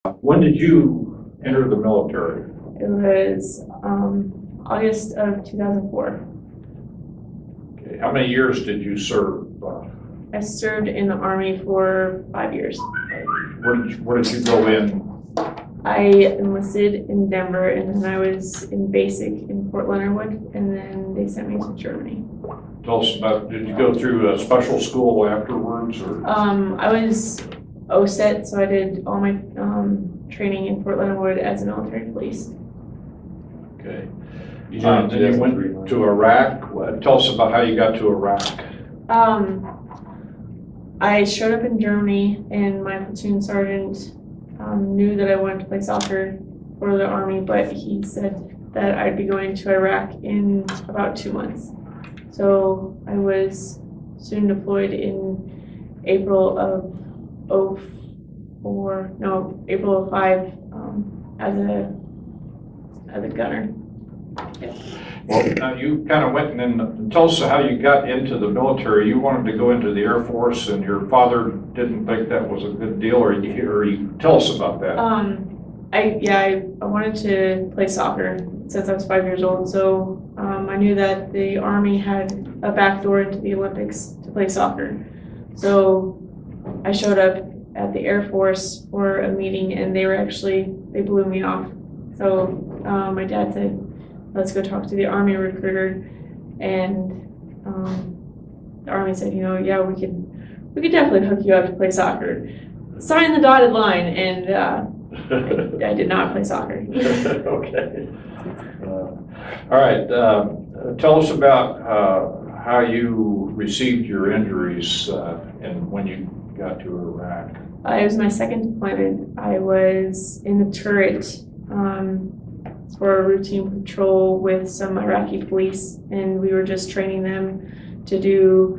When did you enter the military? It was August of 2004. Okay. How many years did you serve? I served in the Army for 5 years. Where did you go in? I enlisted in Denver, and then I was in basic in Fort Leonard Wood, and then they sent me to Germany. Tell us about, did you go through a special school afterwards? Or? I was OSET, so I did all my training in Fort Leonard Wood as a military police. Okay. Then you went to Iraq. Tell us about how you got to Iraq. I showed up in Germany, and my platoon sergeant knew that I wanted to play soccer for the Army, but he said that I'd be going to Iraq in about 2 months. So I was soon deployed in April of April of 05 as a gunner. Yeah. Well, now you kind of went and tell us how you got into the military. You wanted to go into the Air Force, and your father didn't think that was a good deal, or you tell us about that. I wanted to play soccer since I was 5 years old. So I knew that the Army had a back door into the Olympics to play soccer. So I showed up at the Air Force for a meeting, and they blew me off. So my dad said, let's go talk to the Army recruiter, and the Army said, yeah, we could definitely hook you up to play soccer. Sign the dotted line, and I did not play soccer. Okay. All right. Tell us about how you received your injuries and when you got to Iraq. It was my second deployment. I was in the turret for a routine patrol with some Iraqi police, and we were just training them to do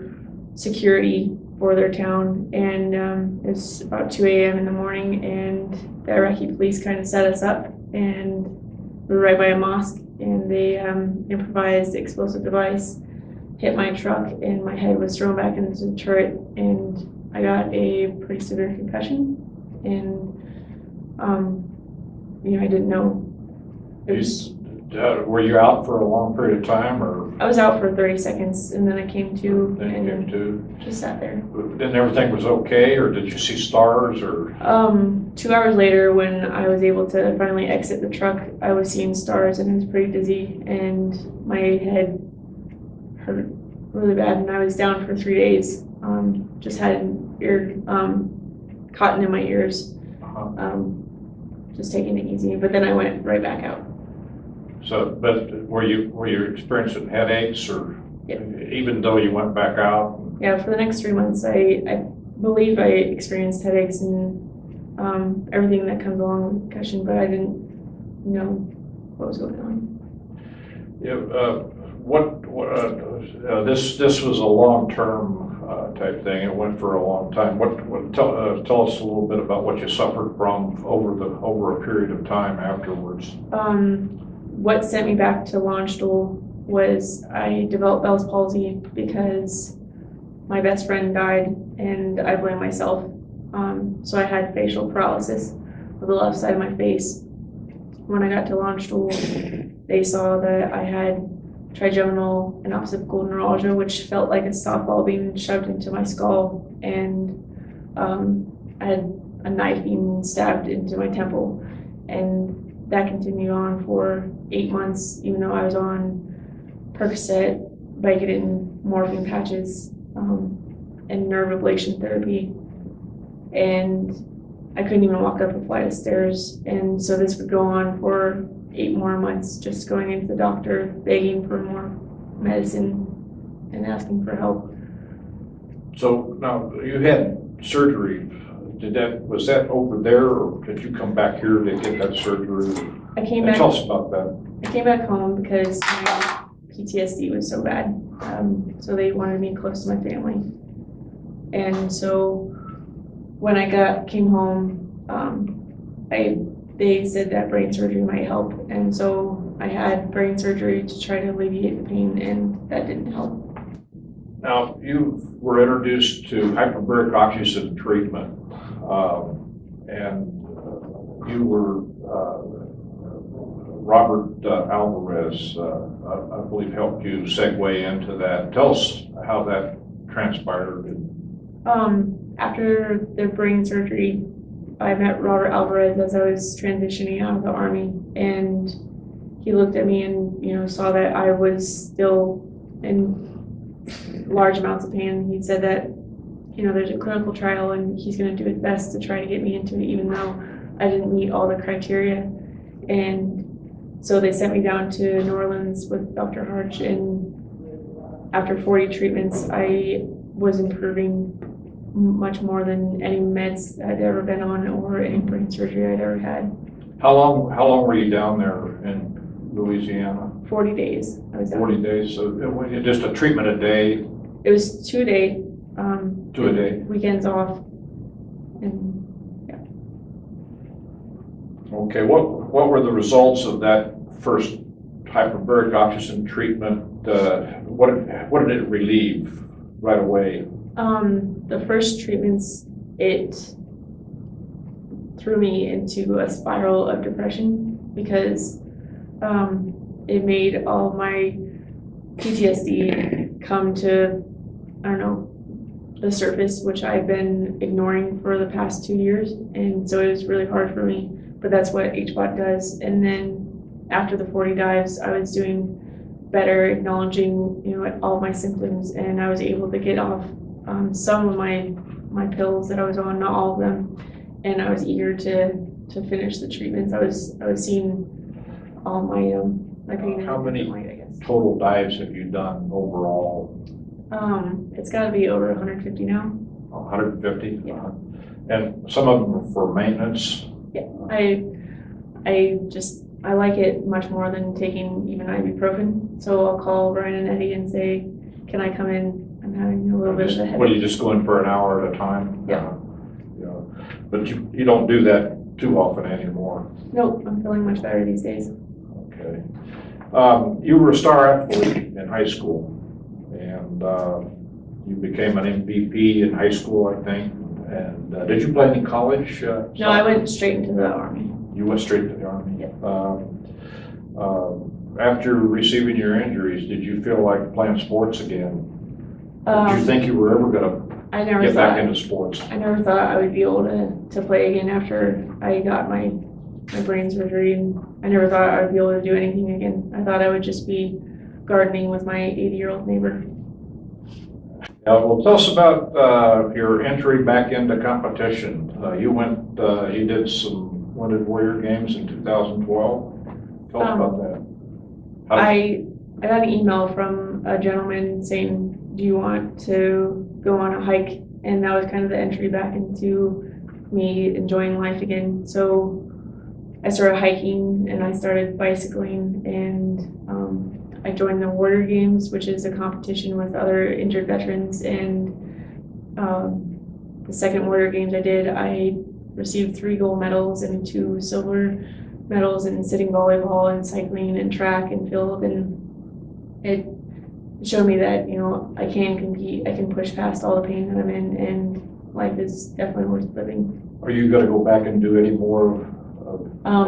security for their town. And it was about 2 a.m. in the morning, and the Iraqi police kind of set us up, and we were right by a mosque, and they improvised explosive device, hit my truck, and my head was thrown back into the turret, and I got a pretty severe concussion, and I didn't know. Were you out for a long period of time, or? I was out for 30 seconds, and then I came to. Then you came to? Just sat there. Then everything was okay, or did you see stars, or? 2 hours later, when I was able to finally exit the truck, I was seeing stars, and I was pretty dizzy, and my head hurt really bad, and I was down for 3 days. Just had cotton in my ears. Just taking it easy, but then I went right back out. So, but were you experiencing headaches, or? Yeah. Even though you went back out? Yeah, for the next 3 months, I believe I experienced headaches and everything that comes along with concussion, but I didn't know what was going on. Yeah. This was a long-term type thing. It went for a long time. Tell us a little bit about what you suffered from over a period of time afterwards. What sent me back to launch stool was I developed Bell's palsy because my best friend died, and I blame myself. So I had facial paralysis of the left side of my face. When I got to launch stool, they saw that I had trigeminal and occipital neuralgia, which felt like a softball being shoved into my skull, and I had a knife being stabbed into my temple, and that continued on for 8 months, even though I was on Percocet, Vicodin, morphine patches, and nerve ablation therapy, and I couldn't even walk up a flight of stairs. And so this would go on for 8 more months, just going into the doctor, begging for more medicine and asking for help. So now you had surgery. Was that over there, or did you come back here to get that surgery? I came back. Tell us about that. I came back home because my PTSD was so bad. So they wanted me close to my family. And so when I came home, they said that brain surgery might help. And so I had brain surgery to try to alleviate the pain, and that didn't help. Now, you were introduced to hyperbaric oxygen treatment, and you were, Robert Alvarez, I believe, helped you segue into that. Tell us how that transpired. After the brain surgery, I met Robert Alvarez as I was transitioning out of the Army, and he looked at me and, you know, saw that I was still in large amounts of pain. He said that, you know, there's a clinical trial and he's going to do his best to try to get me into it, even though I didn't meet all the criteria. And so they sent me down to New Orleans with Dr. Harch, and after 40 treatments, I was improving much more than any meds I'd ever been on or any brain surgery I'd ever had. How long were you down there in Louisiana? 40 days. I was down. 40 days. So just a treatment a day? It was 2 day. 2 a day. Weekends off. And yeah. Okay. What were the results of that first hyperbaric oxygen treatment? What did it relieve right away? The first treatments, it threw me into a spiral of depression because it made all my PTSD come to, I don't know, the surface, which I've been ignoring for the past 2 years. And so it was really hard for me, but that's what HBot does. And then after the 40 dives, I was doing better, acknowledging, you know, all my symptoms, and I was able to get off some of my pills that I was on, not all of them, and I was eager to finish the treatments. I was seeing all my pain. How many light, I guess. total dives have you done overall? It's got to be over 150 now. 150? Yeah. And some of them are for maintenance? Yeah, I like it much more than taking even ibuprofen. So I'll call Brian and Eddie and say, can I come in? I'm having a little bit of a headache. What, do you just go in for an hour at a time? Yeah. But you don't do that too often anymore? Nope, I'm feeling much better these days. Okay. You were a star athlete in high school, and you became an MVP in high school, I think. And did you play any college? No, I went straight into the Army. You went straight to the Army? Yep. After receiving your injuries, did you feel like playing sports again? Did you think you were ever going to get back into sports? I never thought I would be able to play again after I got my brain surgery, and I never thought I would be able to do anything again. I thought I would just be gardening with my 80-year-old neighbor. Well, tell us about your entry back into competition. You did some Wounded Warrior Games in 2012. Tell us about that. I got an email from a gentleman saying, do you want to go on a hike? And that was kind of the entry back into me enjoying life again. So I started hiking and I started bicycling, and I joined the Warrior Games, which is a competition with other injured veterans. And the second Warrior Games I did, I received 3 gold medals and 2 silver medals in sitting volleyball and cycling and track and field. And it showed me that, you know, I can compete, I can push past all the pain that I'm in, and life is definitely worth living. Are you going to go back and do any more of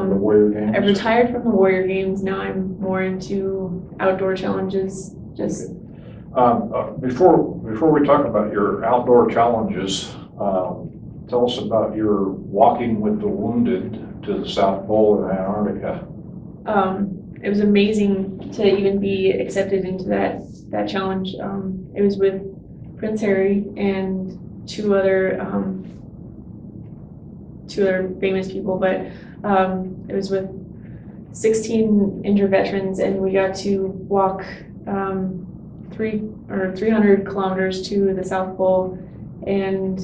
the Warrior Games? I retired from the Warrior Games. Now I'm more into outdoor challenges. Just before we talk about your outdoor challenges, tell us about your walking with the wounded to the South Pole in Antarctica. It was amazing to even be accepted into that challenge. It was with Prince Harry and two other famous people, but it was with 16 injured veterans, and we got to walk 300 kilometers to the South Pole, and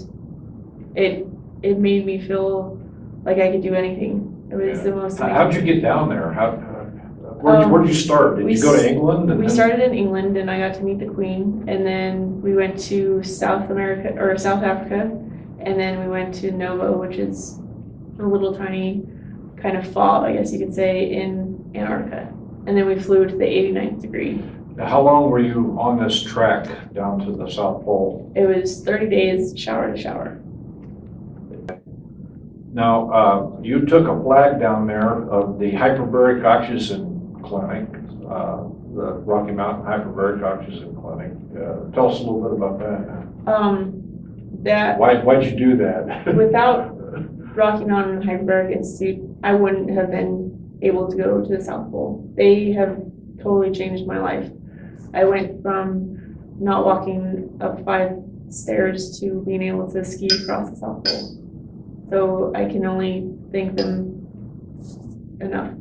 it made me feel like I could do anything. It was the most amazing. How'd you get down there? Where'd you start? Did you go to England? We started in England, and I got to meet the Queen, and then we went to South Africa, and then we went to Novo, which is a little tiny kind of fob, I guess you could say, in Antarctica. And then we flew to the 89th degree. Now, how long were you on this track down to the South Pole? It was 30 days, shower to shower. Now, you took a flag down there of the Hyperbaric Oxygen Clinic, the Rocky Mountain Hyperbaric Oxygen Clinic. Tell us a little bit about that. Why'd you do that? Without Rocky Mountain Hyperbaric Institute, I wouldn't have been able to go to the South Pole. They have totally changed my life. I went from not walking up 5 stairs to being able to ski across the South Pole. So I can only thank them enough.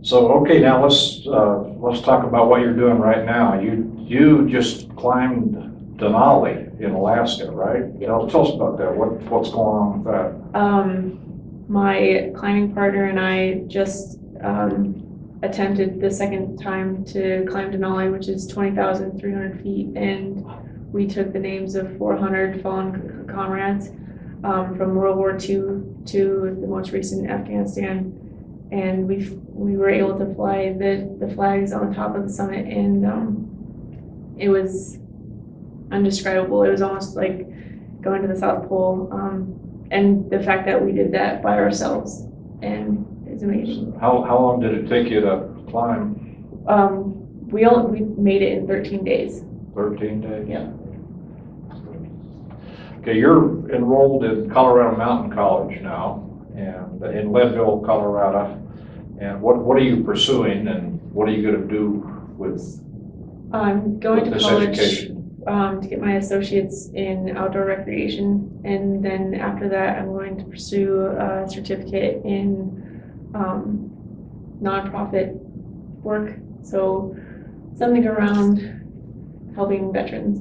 So, okay, now let's talk about what you're doing right now. You just climbed Denali in Alaska, right? Tell us about that. What's going on with that? My climbing partner and I just attempted the second time to climb Denali, which is 20,300 feet, and we took the names of 400 fallen comrades from World War II to the most recent Afghanistan, and we were able to fly the flags on the top of the summit, and it was undescribable. It was almost like going to the South Pole, and the fact that we did that by ourselves, and it's amazing. How long did it take you to climb? We made it in 13 days. 13 days? Yeah. Okay, you're enrolled in Colorado Mountain College now, and in Leadville, Colorado. And what are you pursuing, and what are you going to do with I'm going to this college education? To get my associates in outdoor recreation, and then after that I'm going to pursue a certificate in nonprofit work, so something around helping veterans.